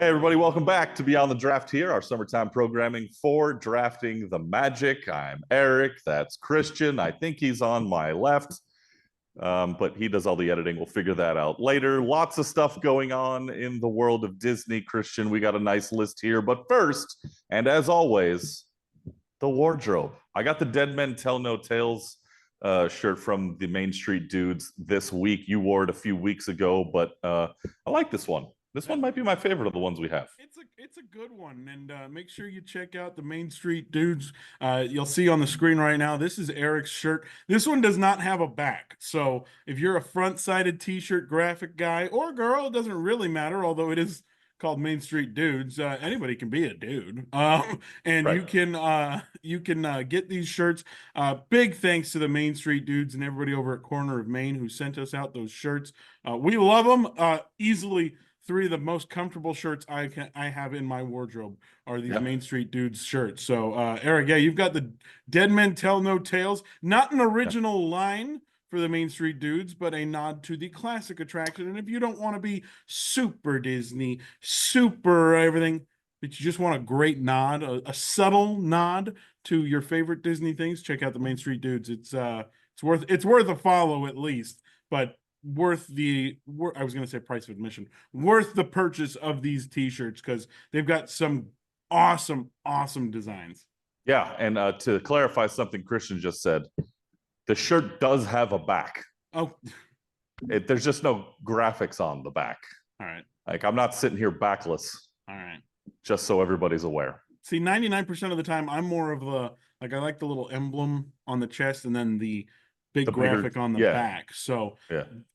Hey, everybody, welcome back to Beyond the Draft here, our summertime programming for drafting the Magic. I'm Eric. That's Christian. I think he's on my left, but he does all the editing. We'll figure that out later. Lots of stuff going on in the world of Disney, Christian. We got a nice list here. But first, and as always, the wardrobe. I got the Dead Men Tell No Tales shirt from the Main Street Dudes this week. You wore it a few weeks ago, but I like this one. This one might be my favorite of the ones we have. It's a good one, and make sure you check out the Main Street Dudes. You'll see on the screen right now, this is Eric's shirt. This one does not have a back, so if you're a front-sided t-shirt graphic guy or girl, it doesn't really matter, although it is called Main Street Dudes. Anybody can be a dude, and right. you can get these shirts. Big thanks to the Main Street Dudes and everybody over at Corner of Main who sent us out those shirts. We love them. Easily three of the most comfortable shirts I have in my wardrobe are these Main Street Dudes shirts. So, Eric, yeah, you've got the Dead Men Tell No Tales, not an original line for the Main Street Dudes, but a nod to the classic attraction. And if you don't want to be super Disney, super everything, but you just want a great nod, a subtle nod to your favorite Disney things, check out the Main Street Dudes. It's worth a follow at least, but worth I was going to say price of admission, worth the purchase of these t-shirts because they've got some awesome designs. Yeah, and to clarify something Christian just said, the shirt does have a back. Oh, there's just no graphics on the back. All right. Like, I'm not sitting here backless. All right. Just so everybody's aware. See, 99% of the time, I'm more of I like the little emblem on the chest and then the big graphic on the back. So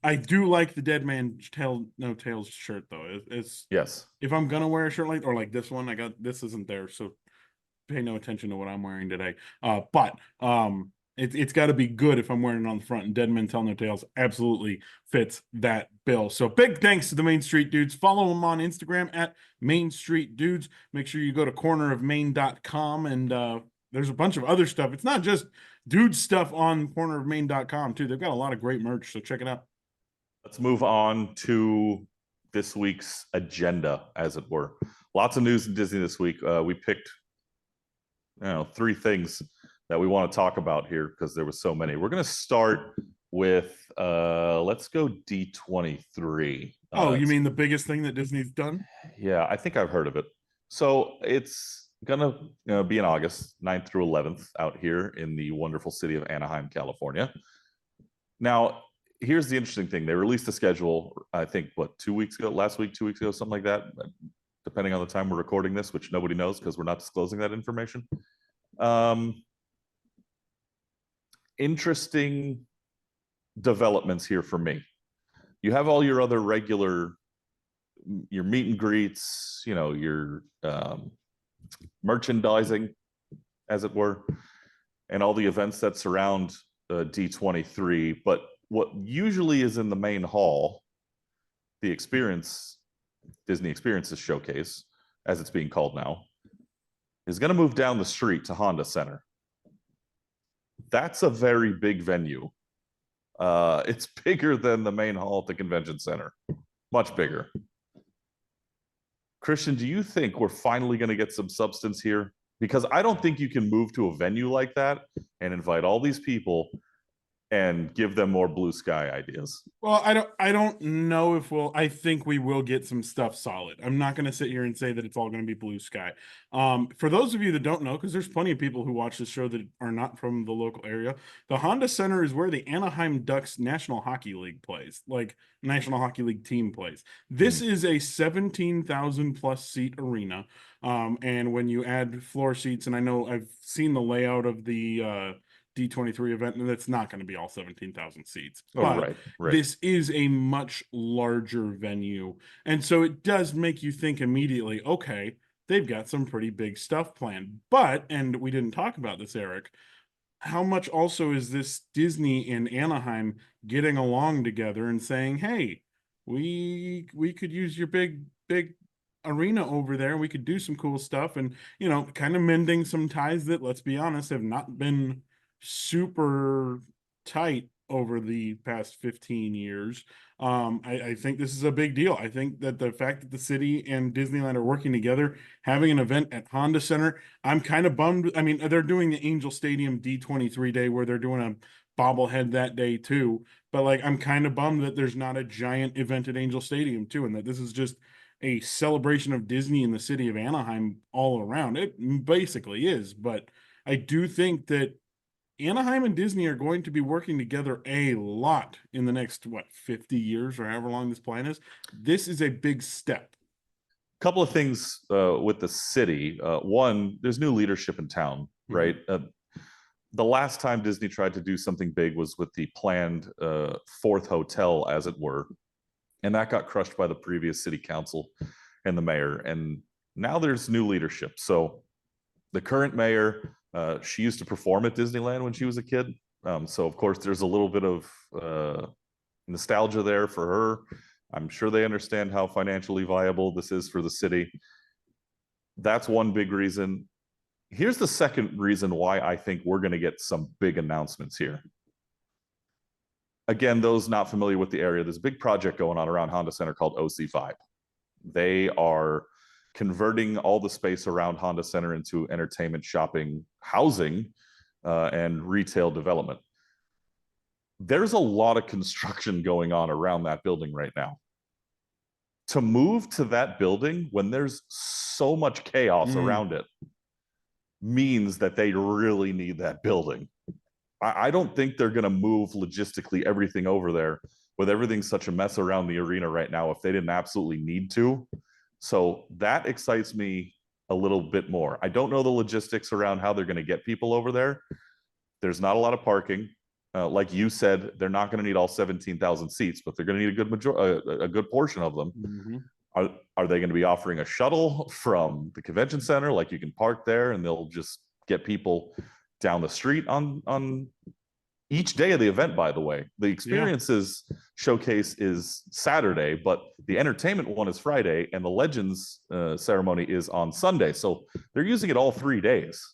I do like the Dead Man Tell No Tales shirt though. It's yes. If I'm gonna wear a shirt like this one, this isn't there, so pay no attention to what I'm wearing today. But it's got to be good if I'm wearing it on the front. And Dead Men Tell No Tales absolutely fits that bill. So big thanks to the Main Street Dudes. Follow them on Instagram at Main Street Dudes. Make sure you go to cornerofmain.com and there's a bunch of other stuff. It's not just dude stuff on cornerofmain.com too. They've got a lot of great merch, so check it out. Let's move on to this week's agenda, as it were. Lots of news in Disney this week. We picked, three things that we want to talk about here because there was so many. We're going to start with, let's go D23. Oh, you mean the biggest thing that Disney's done? Yeah, I think I've heard of it. So it's gonna be in August 9th through 11th out here in the wonderful city of Anaheim, California. Now, here's the interesting thing. They released a schedule, I think, 2 weeks ago, last week, 2 weeks ago, something like that, depending on the time we're recording this, which nobody knows because we're not disclosing that information. Interesting developments here for me. You have all your other regular, your meet and greets, your merchandising, as it were, and all the events that surround D23. But what usually is in the main hall, the Disney Experiences Showcase, as it's being called now, is going to move down the street to Honda Center. That's a very big venue. It's bigger than the main hall at the convention center, much bigger. Christian, do you think we're finally going to get some substance here? Because I don't think you can move to a venue like that and invite all these people and give them more blue sky ideas. Well, I don't know if I think we will get some stuff solid. I'm not going to sit here and say that it's all going to be blue sky. For those of you that don't know, because there's plenty of people who watch this show that are not from the local area, the Honda Center is where the Anaheim Ducks National Hockey League plays, like National Hockey League team plays. This is a 17,000 plus seat arena. And when you add floor seats, and I know I've seen the layout of the D23 event, and it's not going to be all 17,000 seats. But right. This is a much larger venue. And so it does make you think immediately, okay, they've got some pretty big stuff planned. But, and we didn't talk about this, Eric, how much also is this Disney and Anaheim getting along together and saying, hey, we could use your big arena over there. We could do some cool stuff and, kind of mending some ties that, let's be honest, have not been super tight over the past 15 years. I think this is a big deal. I think that the fact that the city and Disneyland are working together, having an event at Honda Center, I'm kind of bummed. I mean, they're doing the Angel Stadium D23 day where they're doing a bobblehead that day too. But like, I'm kind of bummed that there's not a giant event at Angel Stadium too, and that this is just a celebration of Disney in the city of Anaheim all around. It basically is, but I do think that Anaheim and Disney are going to be working together a lot in the next, 50 years or however long this plan is. This is a big step. Couple of things with the city. One, there's new leadership in town, right? The last time Disney tried to do something big was with the planned fourth hotel, as it were. And that got crushed by the previous city council and the mayor. And now there's new leadership. So the current mayor, she used to perform at Disneyland when she was a kid. So of course there's a little bit of nostalgia there for her. I'm sure they understand how financially viable this is for the city. That's one big reason. Here's the second reason why I think we're going to get some big announcements here. Again, those not familiar with the area, there's a big project going on around Honda Center called OC5. They are converting all the space around Honda Center into entertainment, shopping, housing, and retail development. There's a lot of construction going on around that building right now. To move to that building when there's so much chaos around it means that they really need that building. I don't think they're going to move logistically everything over there with everything such a mess around the arena right now if they didn't absolutely need to. So that excites me a little bit more. I don't know the logistics around how they're going to get people over there. There's not a lot of parking. Like you said, they're not going to need all 17,000 seats, but they're going to need a good portion of them. Are they going to be offering a shuttle from the convention center? Like you can park there and they'll just get people down the street on each day of the event. By the way, the experiences showcase is Saturday, but the entertainment one is Friday and the Legends ceremony is on Sunday. So they're using it all 3 days.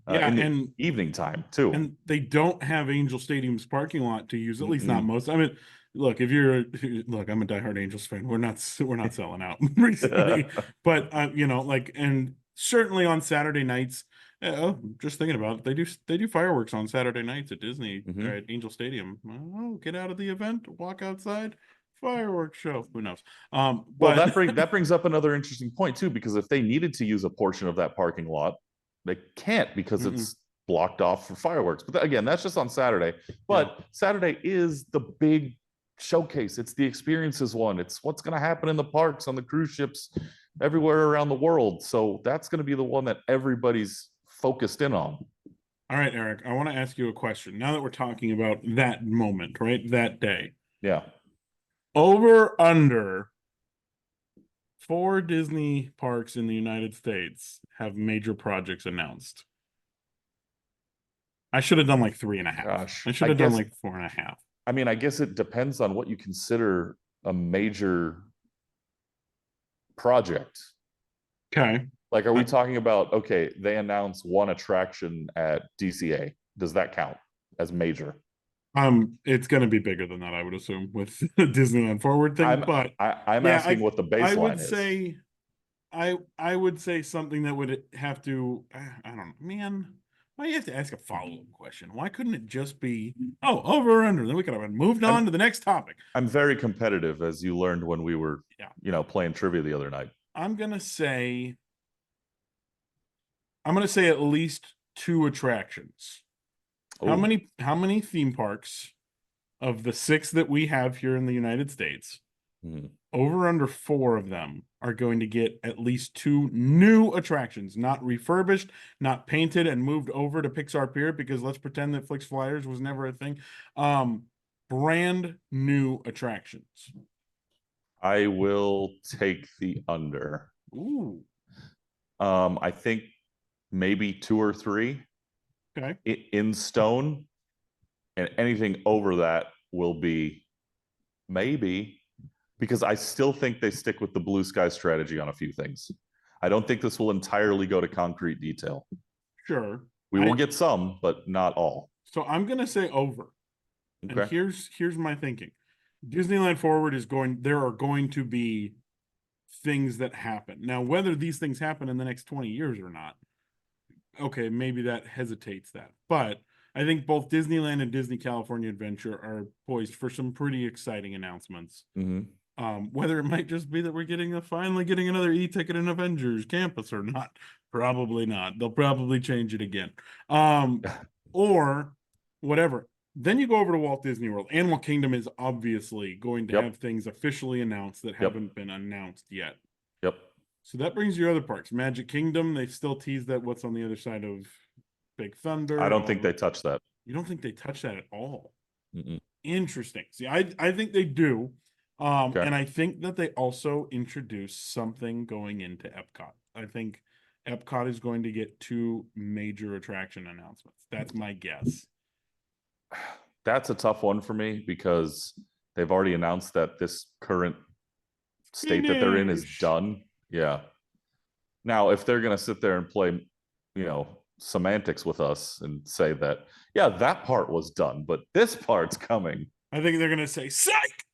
In the evening time too. And they don't have Angel Stadium's parking lot to use, at least not most. I mean, look, I'm a diehard Angels fan. We're not selling out recently, but and certainly on Saturday nights. Just thinking about it, they do fireworks on Saturday nights at Disney at Angel Stadium. Oh, get out of the event, walk outside, fireworks show. Who knows? Well, that brings up another interesting point too, because if they needed to use a portion of that parking lot, they can't because it's blocked off for fireworks. But again, that's just on Saturday. But Saturday is the big showcase. It's the experiences one. It's what's going to happen in the parks, on the cruise ships, everywhere around the world. So that's going to be the one that everybody's focused in on. All right, Eric, I want to ask you a question. Now that we're talking about that moment, right? That day. Yeah. Over under 4 Disney parks in the United States have major projects announced. I should have done like 3.5. Gosh, I should have done like 4.5. I mean, I guess it depends on what you consider a major project. Okay. Like, are we talking about, okay, they announce one attraction at DCA. Does that count as major? It's going to be bigger than that, I would assume, with the Disneyland Forward thing. I'm asking what the baseline is. I would say something that would have to. I don't know, man. Why do you have to ask a follow-up question? Why couldn't it just be over or under? Then we could have moved on to the next topic. I'm very competitive, as you learned when we were, playing trivia the other night. I'm gonna say at least 2 attractions. Ooh. How many theme parks of the 6 that we have here in the United States, over under 4 of them are going to get at least 2 new attractions, not refurbished, not painted and moved over to Pixar Pier, because let's pretend that Flix Flyers was never a thing. Brand new attractions. I will take the under. Ooh. I think maybe 2 or 3. Okay. In stone, and anything over that will be maybe, because I still think they stick with the blue sky strategy on a few things. I don't think this will entirely go to concrete detail. Sure. We will get some, but not all. So I'm going to say over. And Okay. here's my thinking. Disneyland Forward is going, there are going to be things that happen. Now, whether these things happen in the next 20 years or not, okay, maybe that hesitates that. But I think both Disneyland and Disney California Adventure are poised for some pretty exciting announcements. Hmm. Whether it might just be that we're finally getting another e-ticket in Avengers campus or not, probably not. They'll probably change it again. Or whatever. Then you go over to Walt Disney World. Animal Kingdom is obviously going to have Yep. things officially announced that Yep. haven't been announced yet. Yep. So that brings your other parks. Magic Kingdom, they still tease that what's on the other side of Big Thunder. I don't think they touch that. You don't think they touch that at all? Mm-mm. Interesting. See, I think they do. Okay. And I think that they also introduce something going into Epcot. I think Epcot is going to get 2 major attraction announcements. That's my guess. That's a tough one for me because they've already announced that this current state that they're in is Finish. done. Yeah. Now, if they're going to sit there and play, semantics with us and say that, yeah, that part was done, but this part's coming. I think they're gonna say, "Psych!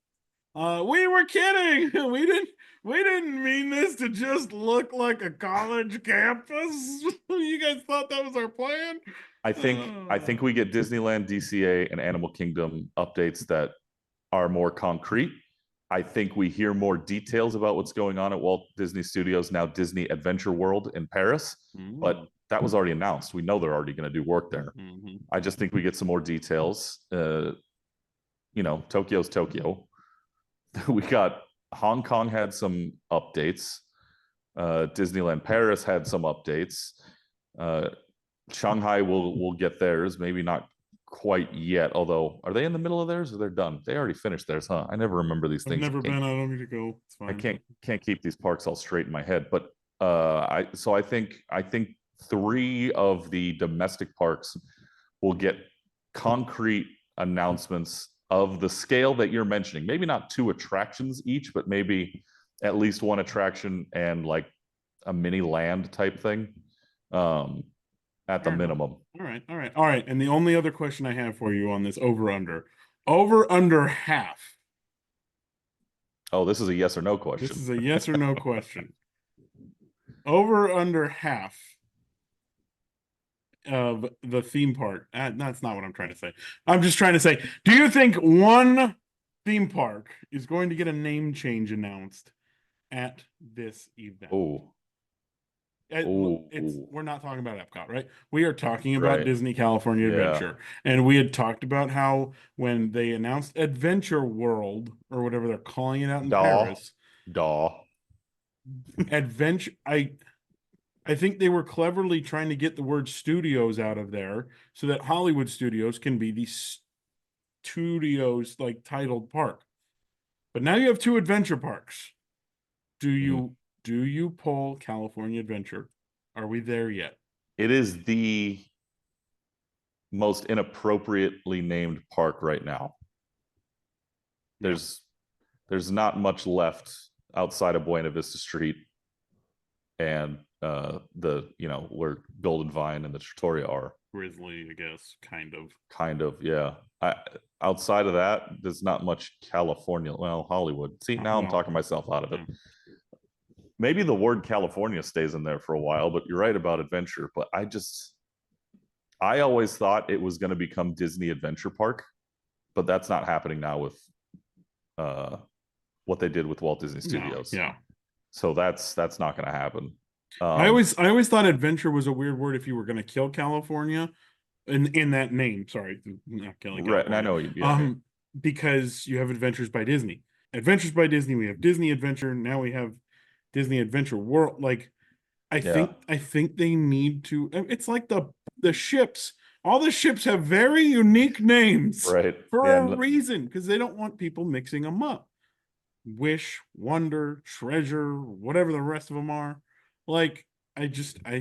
We were kidding. We didn't mean this to just look like a college campus. You guys thought that was our plan." I think we get Disneyland, DCA, and Animal Kingdom updates that are more concrete. I think we hear more details about what's going on at Walt Disney Studios, now Disney Adventure World in Paris, but that was already announced. We know they're already going to do work there. Mm-hmm. I just think we get some more details. Tokyo's Tokyo. We got Hong Kong had some updates. Disneyland Paris had some updates. Shanghai will get theirs, maybe not quite yet. Although, are they in the middle of theirs or they're done? They already finished theirs, huh? I never remember these I've things. never been. I don't need to go. It's fine. I can't keep these parks all straight in my head. But I think 3 of the domestic parks will get concrete announcements of the scale that you're mentioning. Maybe not 2 attractions each, but maybe at least 1 attraction and like a mini land type thing. At the minimum. All right. And the only other question I have for you on this over under half. Oh, this is a yes or no question. This is a yes or no question. Over under half of the theme park. That's not what I'm trying to say. I'm just trying to say, do you think one theme park is going to get a name change announced at this event? Oh. We're not talking about Epcot, right? We are talking about Right. Disney California Adventure. And we had talked about how when they announced Adventure World or whatever they're calling it out in Paris. Adventure I think they were cleverly trying to get the word studios out of there so that Hollywood Studios can be the studios like titled park. But now you have 2 adventure parks. Do you pull California Adventure? Are we there yet? It is the most inappropriately named park right now. There's not much left outside of Buena Vista Street and where Golden Vine and the Trattoria are. Grizzly, I guess, kind of, yeah. Outside of that, there's not much California. Well, Hollywood. See, now I'm talking myself out of it. Maybe the word California stays in there for a while, but you're right about Adventure. But I always thought it was going to become Disney Adventure Park, but that's not happening now with what they did with Walt Disney Studios. No, yeah. So that's not going to happen. I always thought adventure was a weird word if you were going to kill California in that name. Sorry, not killing California. Right, and I know. Yeah, because you have Adventures by Disney. Adventures by Disney. We have Disney Adventure. Now we have Disney Adventure World. Like, I think they need to. It's like the ships. All the ships have very unique names, right, for a reason, because they don't want people mixing them up. Wish, Wonder, Treasure, whatever the rest of them are. Like, I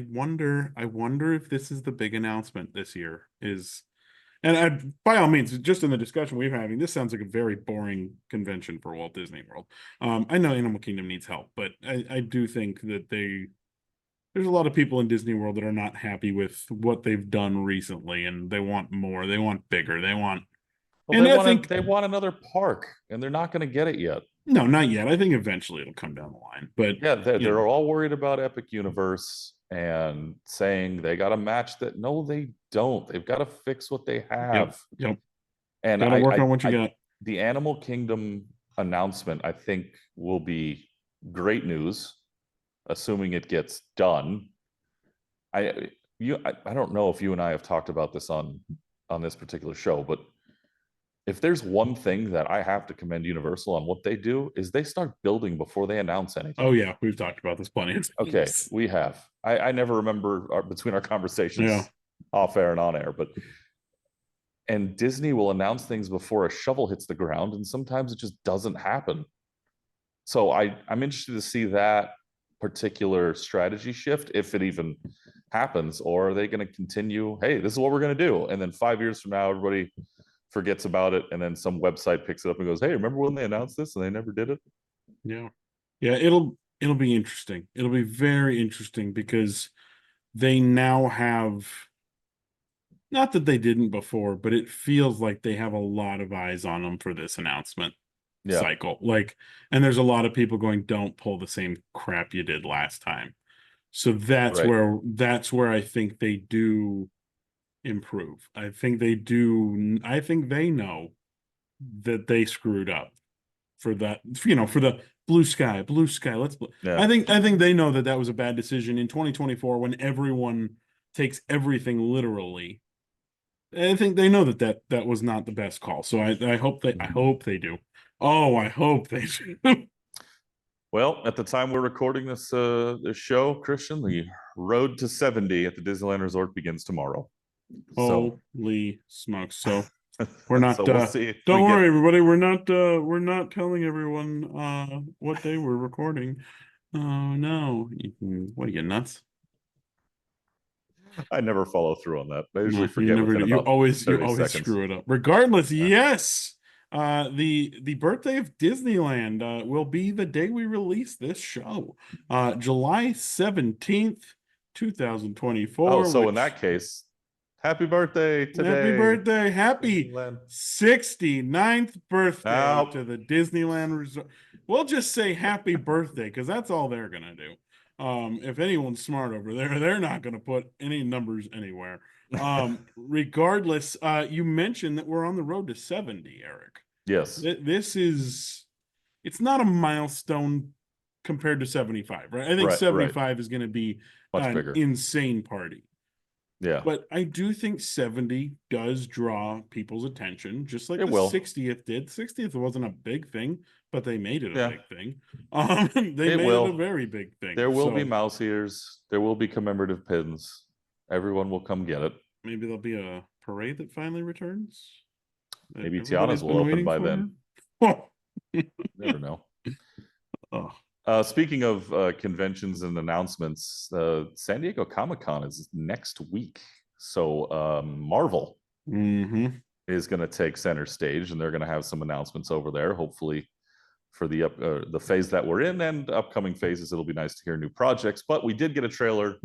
wonder if this is the big announcement this year is, and by all means, just in the discussion we're having, this sounds like a very boring convention for Walt Disney World. I know Animal Kingdom needs help, but I do think that there's a lot of people in Disney World that are not happy with what they've done recently, and they want more, they want bigger, they want Well, And they I want think they want another park, and they're not going to get it yet. no, not yet. I think eventually it'll come down the line. But Yeah, they're, you know, they're all worried about Epic Universe and saying they got a match that no, they don't. They've got to fix what they yep, have. yep. And Got to work on what you got. the Animal Kingdom announcement, I think, will be great news, assuming it gets done. I don't know if you and I have talked about this on this particular show, but if there's one thing that I have to commend Universal on what they do is they start building before they announce anything. Oh yeah, we've talked about this plenty of times. Okay, we have. I never remember between our conversations Yeah. off air and on air, but and Disney will announce things before a shovel hits the ground, and sometimes it just doesn't happen. So I'm interested to see that particular strategy shift, if it even happens, or are they going to continue? Hey, this is what we're going to do, and then 5 years from now, everybody forgets about it, and then some website picks it up and goes, "Hey, remember when they announced this and they never did it?" Yeah. Yeah, it'll be interesting. It'll be very interesting because they now have, not that they didn't before, but it feels like they have a lot of eyes on them for this announcement Yeah, cycle. Like, and there's a lot of people going, don't pull the same crap you did last time. So right. that's where I think they do improve. I think they do. I think they know that they screwed up for that, for the blue sky. Yeah. I think they know that that was a bad decision in 2024 when everyone takes everything literally. I think they know that was not the best call. So I hope they do. Oh, I hope they do. Well, at the time we're recording this show, Christian, the road to 70 at the Disneyland Resort begins tomorrow. So Holy smokes. So we're not so we'll see. Don't worry, everybody. We're not telling everyone what day we're recording. Oh no. What are you, nuts? I never follow through on that. I usually No, you forget never within do. You about always 30 seconds. screw it up. Regardless, Yeah. yes. The birthday of Disneyland will be the day we release this show. July 17th, 2024. Oh, so in that case, happy birthday today. Happy birthday. Happy Disneyland. 69th birthday Now, to the Disneyland Resort. We'll just say happy birthday because that's all they're going to do. If anyone's smart over there, they're not going to put any numbers anywhere. Regardless, you mentioned that we're on the road to 70, Eric. yes. It's not a milestone compared to 75, right? I think Right, 75 is going to be Much an bigger. insane party. Yeah. But I do think 70 does draw people's attention, just like It the will. 60th did. 60th wasn't a big thing, but they made it a Yeah. big thing. They made it a very big thing. There will So be mouse ears. There will be commemorative pins. Everyone will come get it. maybe there'll be a parade that finally returns. that Maybe everybody's Tiana's will been open waiting by for. then. Oh. Never know. Oh. Speaking of conventions and announcements, San Diego Comic-Con is next week. So Marvel Mhm. is going to take center stage, and they're going to have some announcements over there. Hopefully, for the phase that we're in and upcoming phases, it'll be nice to hear new projects. But we did get a trailer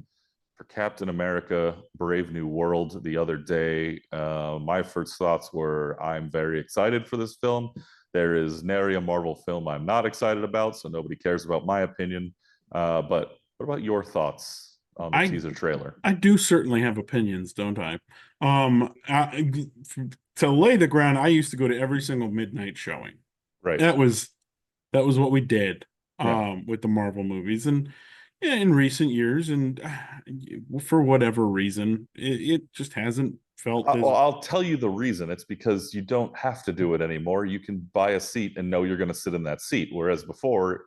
for Captain America: Brave New World the other day. My first thoughts were, I'm very excited for this film. There is nary a Marvel film I'm not excited about, so nobody cares about my opinion. But what about your thoughts on the teaser trailer? I do certainly have opinions, don't I? To lay the ground, I used to go to every single midnight showing. Right. That was what we did Yeah. with the Marvel movies. And yeah, in recent years, and for whatever reason, it just hasn't felt as I'll tell you the reason. It's because you don't have to do it anymore. You can buy a seat and know you're going to sit in that seat. Whereas before,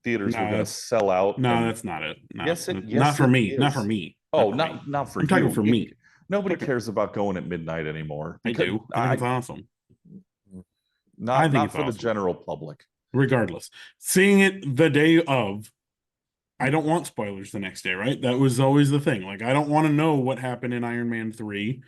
theaters were going to sell out. No, that's not it. No. Yes, not for me. is. Not for me. Oh, not for I'm you. talking for me. Nobody cares about going at midnight anymore. I do. I think it's awesome. Not for the general public. Regardless, seeing it the day of, I don't want spoilers the next day, right? That was always the thing. Like, I don't want to know what happened in Iron Man 3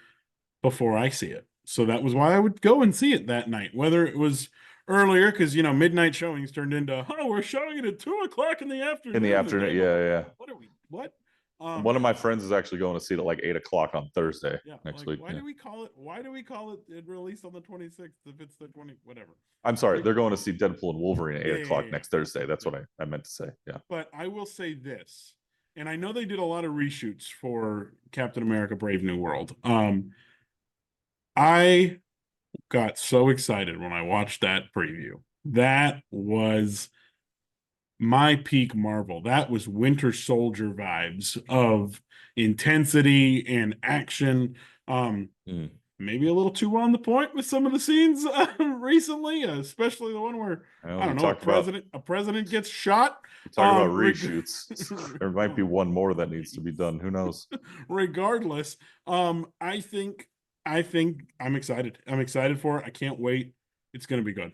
before I see it. So that was why I would go and see it that night, whether it was earlier, because midnight showings turned into, oh, we're showing it at 2:00 in the afternoon. In the afternoon, yeah. What are we? What? One of my friends is actually going to see it at like 8 o'clock on Thursday next week. Why do we call it? Why do we call it released on the 26th if it's the 20 whatever? I'm sorry, they're going to see Deadpool and Wolverine at 8 o'clock yeah. next Thursday. That's what I meant to say. Yeah. But I will say this, and I know they did a lot of reshoots for Captain America: Brave New World. I got so excited when I watched that preview. That was my peak Marvel. That was Winter Soldier vibes of intensity and action. Maybe a little too on the point with some of the scenes recently, especially the one where I don't know, a president gets shot. Talk about reshoots. There might be one more that needs to be done. Who knows? Regardless, I think I'm excited. I'm excited for it. I can't wait. It's going to be good.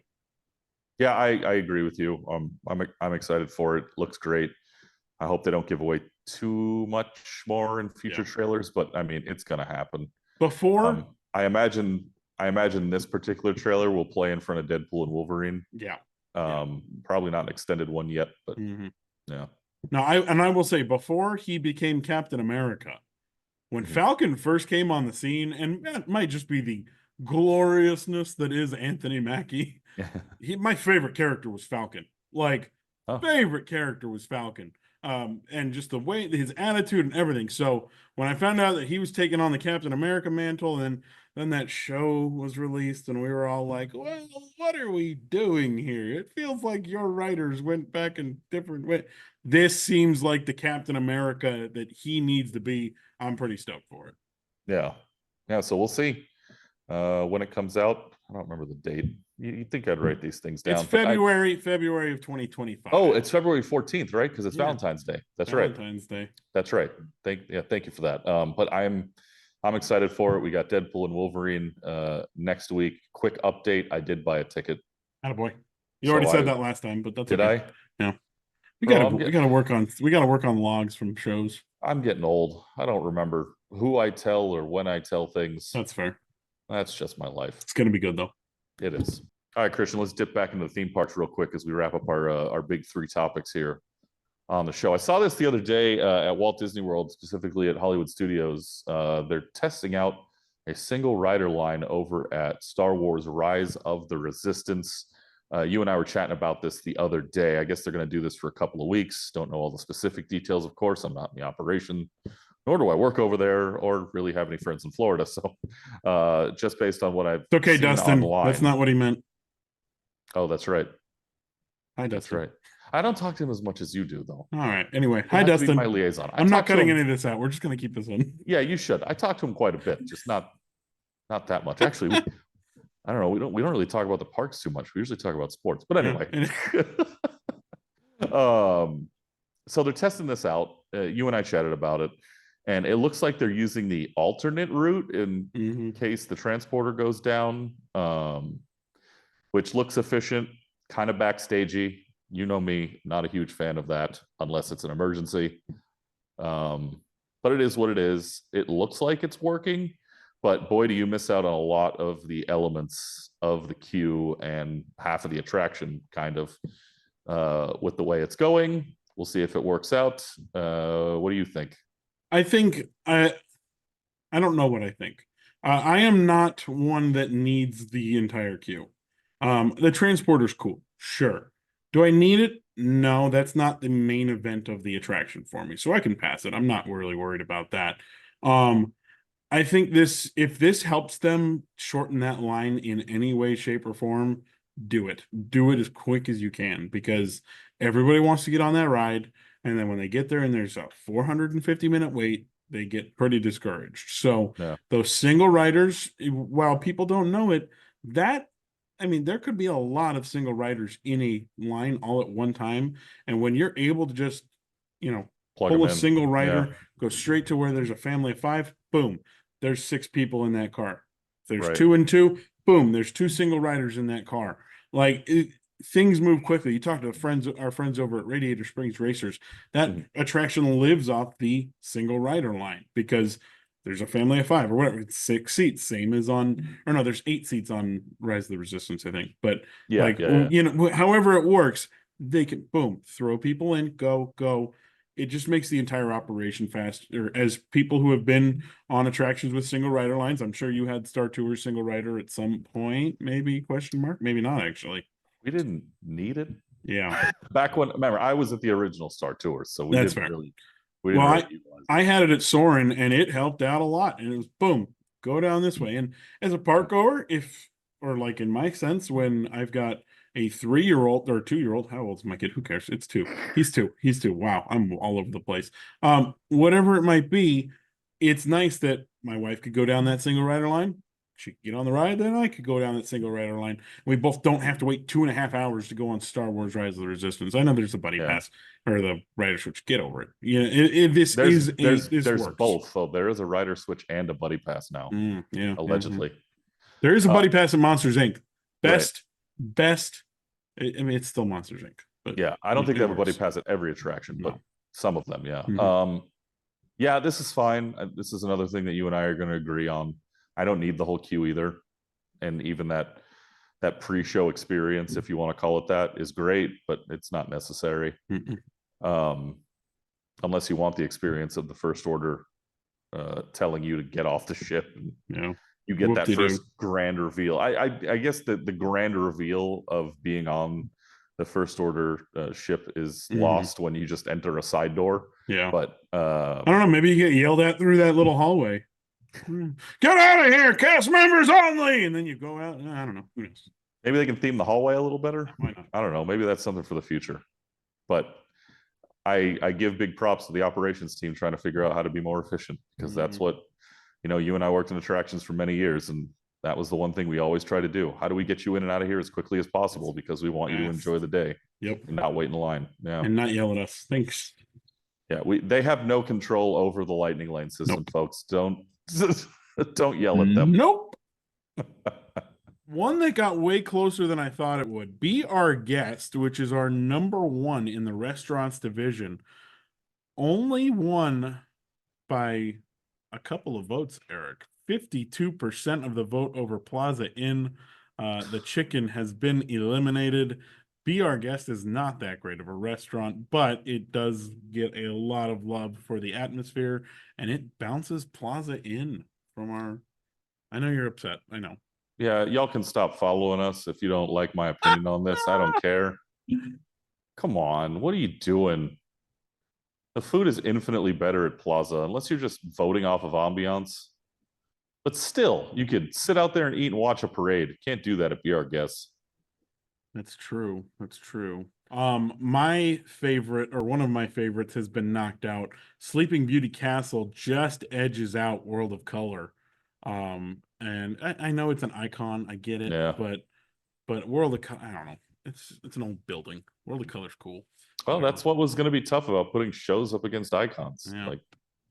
Yeah, I agree with you. I'm excited for it. Looks great. I hope they don't give away too much more in future trailers, but I mean, it's going to happen. Before I imagine this particular trailer will play in front of Deadpool and Wolverine. Yeah. Probably not an extended one yet, but yeah. Now, I will say, before he became Captain America, when Falcon first came on the scene, and that might just be the gloriousness that is Anthony Mackie. My favorite character was Falcon. Favorite character was Falcon. And just the way, his attitude and everything. So when I found out that he was taking on the Captain America mantle, and then that show was released, and we were all like, well, what are we doing here? It feels like your writers went back in different way. This seems like the Captain America that he needs to be. I'm pretty stoked for it. Yeah. So we'll see when it comes out. I don't remember the date. You'd think I'd write these things down. It's February of 2025. Oh, it's February 14th, right? Because it's Valentine's Day. That's Valentine's Day. That's right. Thank you for that. But I'm excited for it. We got Deadpool and Wolverine next week. Quick update: I did buy a ticket. Attaboy. You already said that last time, but that's did okay. I? Yeah. We gotta work on logs from shows. I'm getting old. I don't remember who I tell or when I tell things. That's fair. That's just my life. It's gonna be good though. It is. All right, Christian, let's dip back into the theme parks real quick as we wrap up our big three topics here on the show. I saw this the other day at Walt Disney World, specifically at Hollywood Studios. They're testing out a single rider line over at Star Wars Rise of the Resistance. You and I were chatting about this the other day. I guess they're going to do this for a couple of weeks. Don't know all the specific details, of course. I'm not in the operation, nor do I work over there or really have any friends in Florida. So just based on what I've It's okay, seen Dustin. online, that's not what he meant. Oh, that's right. Hi, Dustin. That's right. I don't talk to him as much as you do, though. All right. Anyway, hi, Dustin. My liaison. I'm not cutting any of this out. We're just going to keep this in. Yeah, you should. I talk to him quite a bit, just not that much. Actually, I don't know. We don't really talk about the parks too much. We usually talk about sports. But anyway, so they're testing this out. You and I chatted about it, and it looks like they're using the alternate route in case the transporter goes down, which looks efficient, kind of backstagey. You know me, not a huge fan of that unless it's an emergency. But it is what it is. It looks like it's working, but boy, do you miss out on a lot of the elements of the queue and half of the attraction, kind of, with the way it's going. We'll see if it works out. What do you think? I don't know what I think. I am not one that needs the entire queue. The transporter's cool, sure. Do I need it? No, that's not the main event of the attraction for me, so I can pass it. I'm not really worried about that. I think if this helps them shorten that line in any way, shape, or form, do it. Do it as quick as you can, because everybody wants to get on that ride, and then when they get there and there's a 450-minute wait, they get pretty discouraged. So those single riders, while people don't know it, there could be a lot of single riders in a line all at one time. And when you're able to just, pull a single rider, go straight to where there's a family of 5, boom, there's 6 people in that car. If there's 2 and 2, boom, there's 2 single riders in that car. Things move quickly. You talk to our friends over at Radiator Springs Racers. That attraction lives off the single rider line because there's a family of 5 or whatever. It's 6 seats, same as there's 8 seats on Rise of the Resistance, I think. But however it works, they can boom, throw people in, go. it just makes the entire operation faster. As people who have been on attractions with single rider lines, I'm sure you had Star Tours single rider at some point, maybe, question mark, maybe not actually. We didn't need it. Yeah. Back when, remember, I was at the original Star Tours, so we That's didn't fair. really, we didn't Well, really utilize it. I had it at Soarin' and it helped out a lot. And it was boom, go down this way. And as a park goer, or like in my sense, when I've got a 3-year-old or a 2-year-old, how old's my kid? Who cares? It's 2. He's 2. He's 2. Wow, I'm all over the place. Whatever it might be, it's nice that my wife could go down that single rider line. She could get on the ride, then I could go down that single rider line. We both don't have to wait 2.5 hours to go on Star Wars Rise of the Resistance. I know there's a buddy pass or the rider switch. Get over it. Yeah, There's works. both. So there is a rider switch and a buddy pass now, yeah, allegedly. There is a buddy pass at Monsters Inc. Best. I mean, it's still Monsters Inc. But yeah, I don't think they have a buddy pass at every attraction, but some of them, yeah. Yeah, this is fine. This is another thing that you and I are going to agree on. I don't need the whole queue either, and even that pre-show experience, if you want to call it that, is great, but it's not necessary. Unless you want the experience of the First Order telling you to get off the ship. And, you get that first grand reveal. I guess the grand reveal of being on the First Order ship is lost when you just enter a side door. Yeah, but I don't know. Maybe you get yelled at through that little hallway. Get out of here, cast members only, and then you go out. I don't know. Who knows? Maybe they can theme the hallway a little better. Why not? I don't know. Maybe that's something for the future. But I give big props to the operations team trying to figure out how to be more efficient, because that's what, you and I worked in attractions for many years, and that was the one thing we always try to do. How do we get you in and out of here as quickly as possible, because we want you to enjoy the day. Yep. And not wait in line. Yeah. And not yell at us. Thanks. Yeah, they have no control over the lightning lane system, folks. Don't yell at them. Nope. One that got way closer than I thought it would. Be Our Guest, which is our number 1 in the restaurants division, only won by a couple of votes, Eric. 52% of the vote over Plaza Inn. The chicken has been eliminated. Be Our Guest is not that great of a restaurant, but it does get a lot of love for the atmosphere, and it bounces Plaza Inn from our... I know you're upset. I know. Yeah, y'all can stop following us if you don't like my opinion on this. I don't care. Come on, what are you doing? The food is infinitely better at Plaza, unless you're just voting off of ambiance. But still, you could sit out there and eat and watch a parade. Can't do that at Be Our Guest. That's true. That's true. My favorite, or one of my favorites, has been knocked out. Sleeping Beauty Castle just edges out World of Color. And I know it's an icon, I get it, but World of Color, I don't know. It's an old building. World of Color's cool. Well, that's what was going to be tough about putting shows up against icons. Yeah. Like,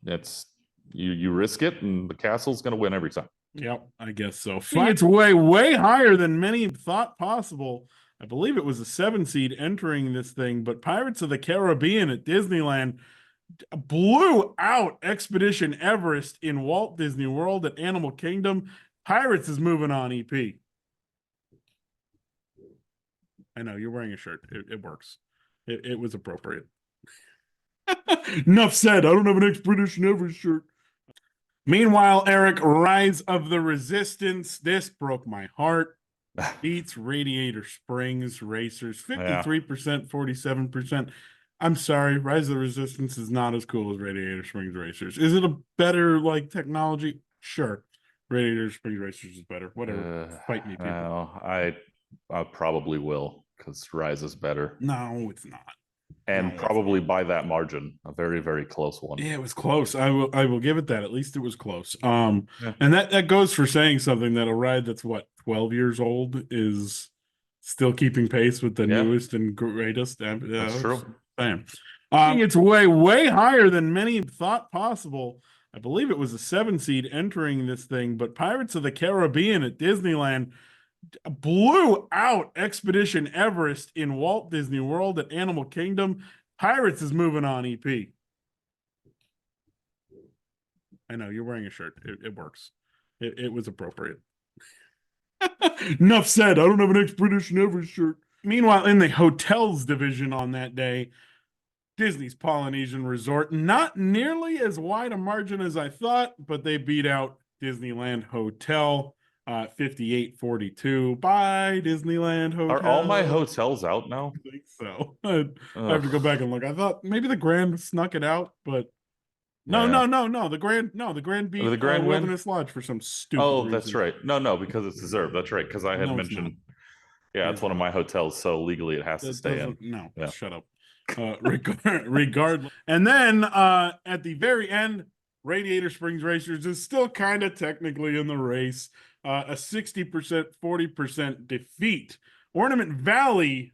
it's you risk it, and the castle's going to win every time. Yep, I guess so. It's way higher than many thought possible. I believe it was a 7 seed entering this thing, but Pirates of the Caribbean at Disneyland blew out Expedition Everest in Walt Disney World at Animal Kingdom. Pirates is moving on, EP. I know, you're wearing a shirt. It works. It was appropriate. Enough said. I don't have an Expedition Everest shirt. Meanwhile, Eric, Rise of the Resistance. This broke my heart. Beats Radiator Springs Racers. 53%, 47%. I'm sorry, Rise of the Resistance is not as cool as Radiator Springs Racers. Is it a better technology? Sure. Radiator Springs Racers is better. Whatever. Fight me, people. No, I probably will, because Rise is better. No, it's not. And probably by that margin, a very, very close one. Yeah, it was close. I will give it that. At least it was close. And that goes for saying something, that a ride that's 12 years old is still keeping pace with the newest and greatest. That's true. It's way higher than many thought possible. I believe it was a 7 seed entering this thing, but Pirates of the Caribbean at Disneyland blew out Expedition Everest in Walt Disney World at Animal Kingdom. Pirates is moving on, EP. I know, you're wearing a shirt. It works. It was appropriate. Enough said. I don't have an Expedition Everest shirt. Meanwhile, in the hotels division on that day, Disney's Polynesian Resort. Not nearly as wide a margin as I thought, but they beat out Disneyland Hotel 58-42. Bye, Disneyland Hotel. Are all my hotels out now? I think so. I have to go back and look. I thought maybe the Grand snuck it out, but no. The Grand beat The Grand win? Wilderness Lodge for some stupid reason. That's right. No, because it's deserved. That's right. Because I had mentioned, yeah, it's one of my hotels, so legally it has to stay in. No, shut up. Regardless. And then at the very end, Radiator Springs Racers is still kind of technically in the race. A 60%, 40% defeat. Ornament Valley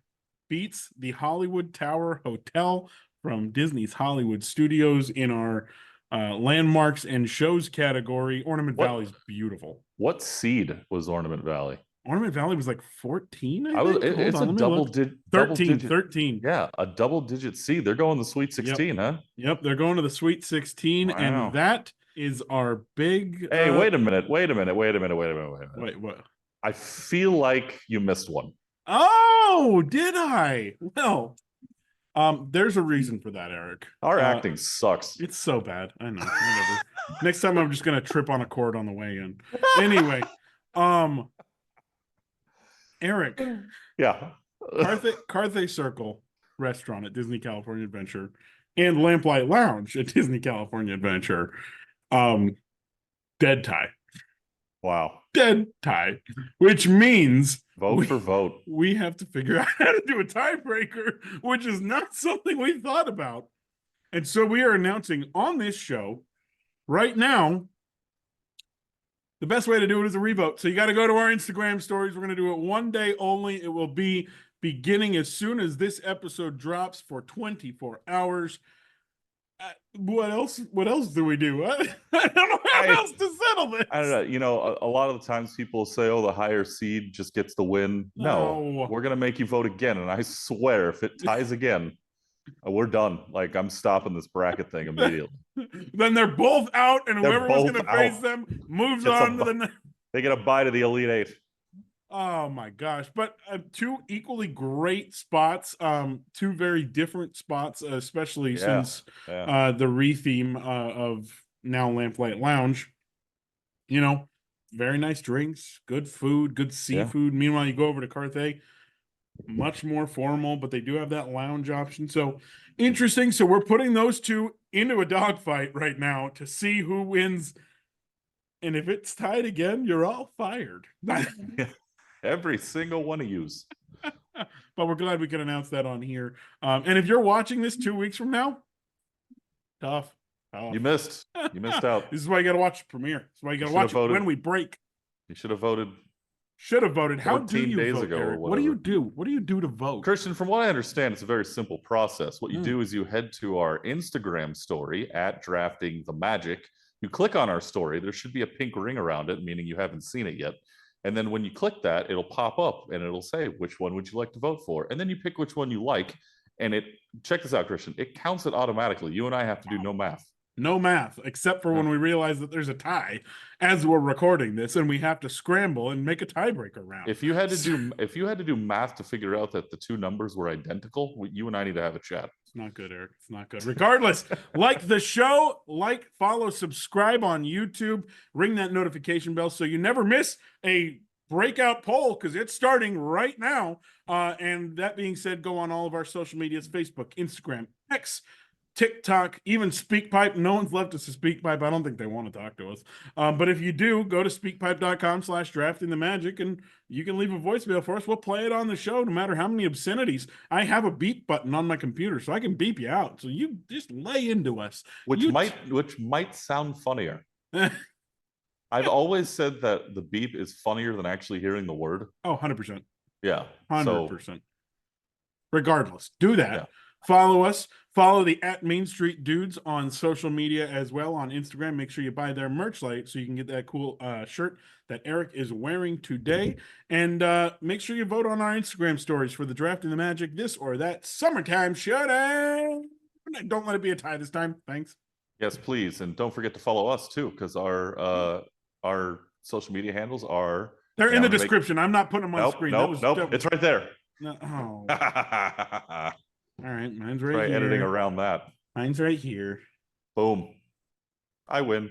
beats the Hollywood Tower Hotel from Disney's Hollywood Studios in our landmarks and shows category. Ornament Valley's beautiful. What seed was Ornament Valley? Ornament Valley was like 14. It's a double digit. 13. Yeah, a double digit seed. They're going to the Sweet 16, huh? Yep, they're going to the Sweet 16, and that is our big. Hey, wait a minute. Wait, what? I feel like you missed one. Oh, did I? Well, there's a reason for that, Eric. Our acting sucks. It's so bad. I know. Whatever. Next time I'm just gonna trip on a cord on the way in. Anyway, Eric. Yeah. Carthay Circle Restaurant at Disney California Adventure and Lamplight Lounge at Disney California Adventure. Dead tie. Wow. Dead tie. Which means vote for vote. We have to figure out how to do a tiebreaker, which is not something we thought about. And so we are announcing on this show right now. The best way to do it is a revote. So you got to go to our Instagram stories. We're going to do it one day only. It will be beginning as soon as this episode drops for 24 hours. What else do we do? I don't know how else to settle this. I don't know. You know, a lot of the times people say, oh, the higher seed just gets the win. No, we're going to make you vote again. And I swear, if it ties again, we're done. Like, I'm stopping this bracket thing immediately. Then they're both out, and whoever was going to face them moves on to the next. They get a bye to the Elite Eight. Oh my gosh. But two equally great spots, two very different spots, especially since the retheme of now Lamplight Lounge. You know, very nice drinks, good food, good seafood. Meanwhile, you go over to Carthay, much more formal, but they do have that lounge option. So interesting. So we're putting those two into a dogfight right now to see who wins. And if it's tied again, you're all fired. Every single one of you. But we're glad we can announce that on here. And if you're watching this 2 weeks from now, tough. You missed out. This is why you got to watch the premiere. This is why you got to watch it when we break. You should have voted. How do you days vote, ago Eric? What do you do? What do you do to vote? Christian, from what I understand, it's a very simple process. What you do is you head to our Instagram story at Drafting the Magic. You click on our story. There should be a pink ring around it, meaning you haven't seen it yet. And then when you click that, it'll pop up and it'll say, which one would you like to vote for? And then you pick which one you like. And check this out, Christian, it counts it automatically. You and I have to do no math. No math, except for when we realize that there's a tie as we're recording this, and we have to scramble and make a tiebreaker round. If you had to do math to figure out that the two numbers were identical, you and I need to have a chat. It's not good, Eric. It's not good. Regardless, like the show, follow, subscribe on YouTube, ring that notification bell so you never miss a breakout poll, because it's starting right now. And that being said, go on all of our social medias: Facebook, Instagram, X, TikTok, even SpeakPipe. No one's left us a SpeakPipe. I don't think they want to talk to us. But if you do, go to speakpipe.com/draftingthemagic and you can leave a voicemail for us. We'll play it on the show, no matter how many obscenities. I have a beep button on my computer, so I can beep you out. So you just lay into us. Which might sound funnier. I've always said that the beep is funnier than actually hearing the word. Oh, 100%. Yeah. 100%. Regardless, do that. Yeah. Follow us. Follow the @Main Street Dudes on social media as well on Instagram. Make sure you buy their merch light so you can get that cool shirt that Eric is wearing today. And make sure you vote on our Instagram stories for the Drafting the Magic this or that summertime showdown. Don't let it be a tie this time. Thanks. Yes, please. And don't forget to follow us too, because our social media handles are... They're in the description. I'm not putting them on the screen. Nope. It's right there. No. Oh. All right, mine's right Try here. editing around that. Mine's right here. Boom. I win.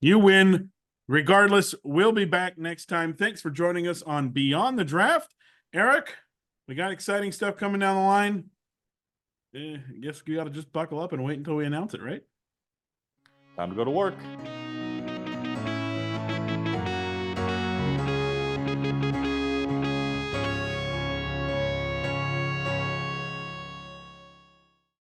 You win. Regardless, we'll be back next time. Thanks for joining us on Beyond the Draft. Eric, we got exciting stuff coming down the line. I guess we got to just buckle up and wait until we announce it, right? Time to go to work.